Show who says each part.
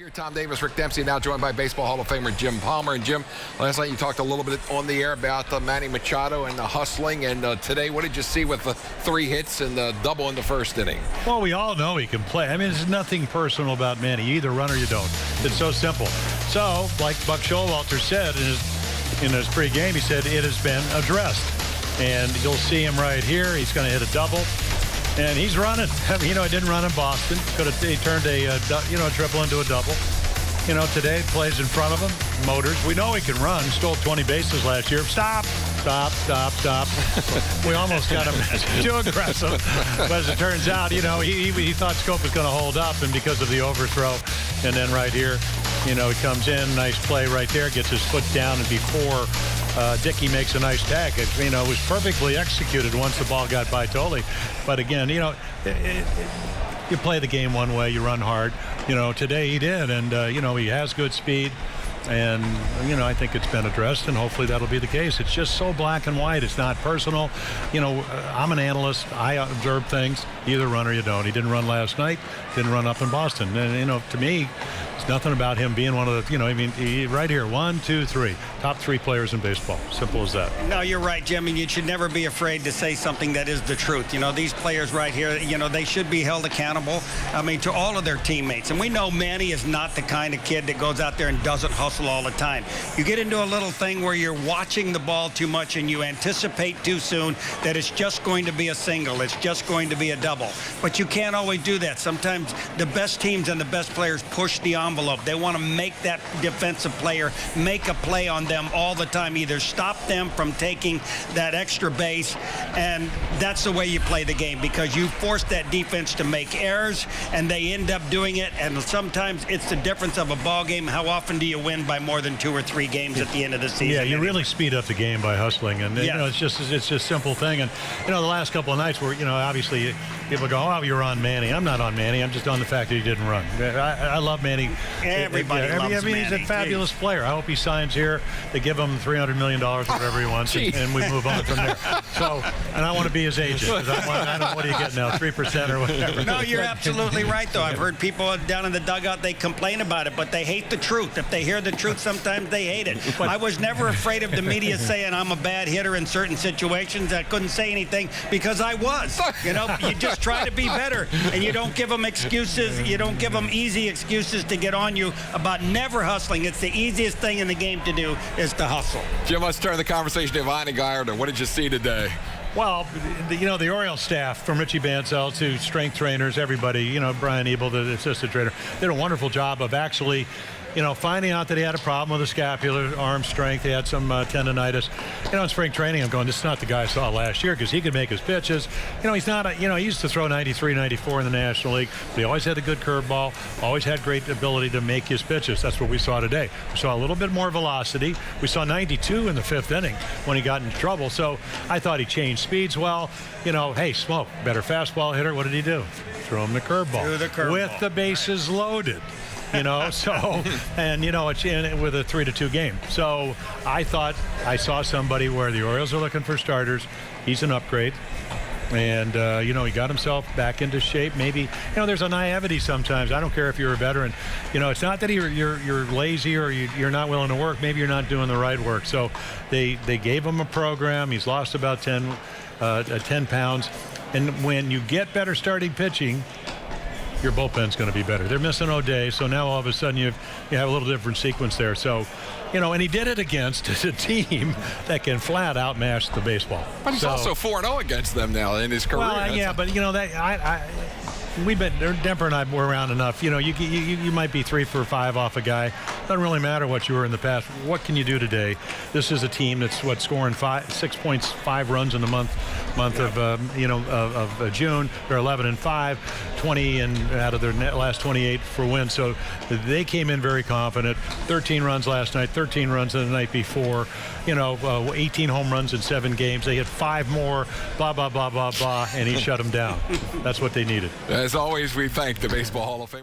Speaker 1: Here, Tom Davis, Rick Dempsey, now joined by Baseball Hall of Famer Jim Palmer. And Jim, last night you talked a little bit on the air about Manny Machado and the hustling. And today, what did you see with the 3 hits and the double in the first inning?
Speaker 2: Well, we all know he can play. I mean, there's nothing personal about Manny. You either run or you don't. It's so simple. So, like Buck Showalter said in his pregame, he said it has been addressed. And you'll see him right here. He's going to hit a double. And he's running. He didn't run in Boston. He turned a triple into a double. Today plays in front of him. Motors. We know he can run. Stole 20 bases last year. Stop. We almost got him too aggressive. But as it turns out, he thought Scope was going to hold up, and because of the overthrow, and then right here, he comes in, nice play right there, gets his foot down, and before Dickey makes a nice tag. It was perfectly executed once the ball got by Tolley. But again, you play the game one way, you run hard. Today he did, and he has good speed. And, I think it's been addressed, and hopefully that'll be the case. It's just so black and white. It's not personal. I'm an analyst. I observe things. You either run or you don't. He didn't run last night. Didn't run up in Boston. And, to me, it's nothing about him being one of the, right here, 1, 2, 3. Top 3 players in baseball. Simple as that.
Speaker 3: No, you're right, Jim. And you should never be afraid to say something that is the truth. These players right here, they should be held accountable, to all of their teammates. And we know Manny is not the kind of kid that goes out there and doesn't hustle all the time. You get into a little thing where you're watching the ball too much and you anticipate too soon that it's just going to be a single, it's just going to be a double. But you can't always do that. Sometimes the best teams and the best players push the envelope. They want to make that defensive player make a play on them all the time, either stop them from taking that extra base, and that's the way you play the game, because you force that defense to make errors and they end up doing it. And sometimes it's the difference of a ball game. How often do you win by more than 2 or 3 games at the end of the season?
Speaker 2: Yeah, you really speed up the game by hustling, and it's just a simple thing. And the last couple of nights where obviously people go, "Oh, you're on Manny." I'm not on Manny. I'm just on the fact that he didn't run. I love Manny.
Speaker 3: Everybody loves Manny.
Speaker 2: He's a fabulous player. I hope he signs here. They give him $300 million, whatever he wants, and we move on from there. So, and I want to be his agent. I don't know, what do you get now, 3% or whatever?
Speaker 3: No, you're absolutely right, though. I've heard people down in the dugout, they complain about it, but they hate the truth. If they hear the truth, sometimes they hate it. I was never afraid of the media saying I'm a bad hitter in certain situations. I couldn't say anything because I was. You just try to be better, and you don't give them excuses. You don't give them easy excuses to get on you about never hustling. It's the easiest thing in the game to do is to hustle.
Speaker 1: Jim, let's turn the conversation to Ivani Gallardo. What did you see today?
Speaker 2: Well, the Orioles staff, from Richie Bancel to strength trainers, everybody, Brian Ebel, the assistant trainer, did a wonderful job of actually, finding out that he had a problem with the scapular, arm strength. He had some tendonitis. In spring training, I'm going, this is not the guy I saw last year, because he could make his pitches. He's not he used to throw 93, 94 in the National League, but he always had a good curveball, always had great ability to make his pitches. That's what we saw today. We saw a little bit more velocity. We saw 92 in the 5th inning when he got in trouble. So I thought he changed speeds well. Hey, Smoke, better fastball hitter. What did he do? Throw him the curveball. With the bases loaded. And it's with a 3-2 game. So I thought I saw somebody where the Orioles are looking for starters. He's an upgrade. And, he got himself back into shape. Maybe, there's a naivety sometimes. I don't care if you're a veteran. It's not that you're lazy or you're not willing to work. Maybe you're not doing the right work. So they gave him a program. He's lost about 10 pounds. And when you get better starting pitching, your bullpen's going to be better. They're missing O'Day, so now all of a sudden you have a little different sequence there. So, and he did it against a team that can flat out mash the baseball.
Speaker 1: But he's also 4-0 against them now in his career.
Speaker 2: Well, yeah, but we've been, Demper and I were around enough. You might be 3 for 5 off a guy. Doesn't really matter what you were in the past. What can you do today? This is a team that's scoring 6.5 runs in the month of June. They're 11-5, 20 out of their last 28 for wins. So they came in very confident. 13 runs last night, 13 runs the night before. 18 home runs in 7 games. They hit 5 more. Blah blah blah blah blah, and he shut them down. That's what they needed.
Speaker 1: As always, we thank the Baseball Hall of Famer.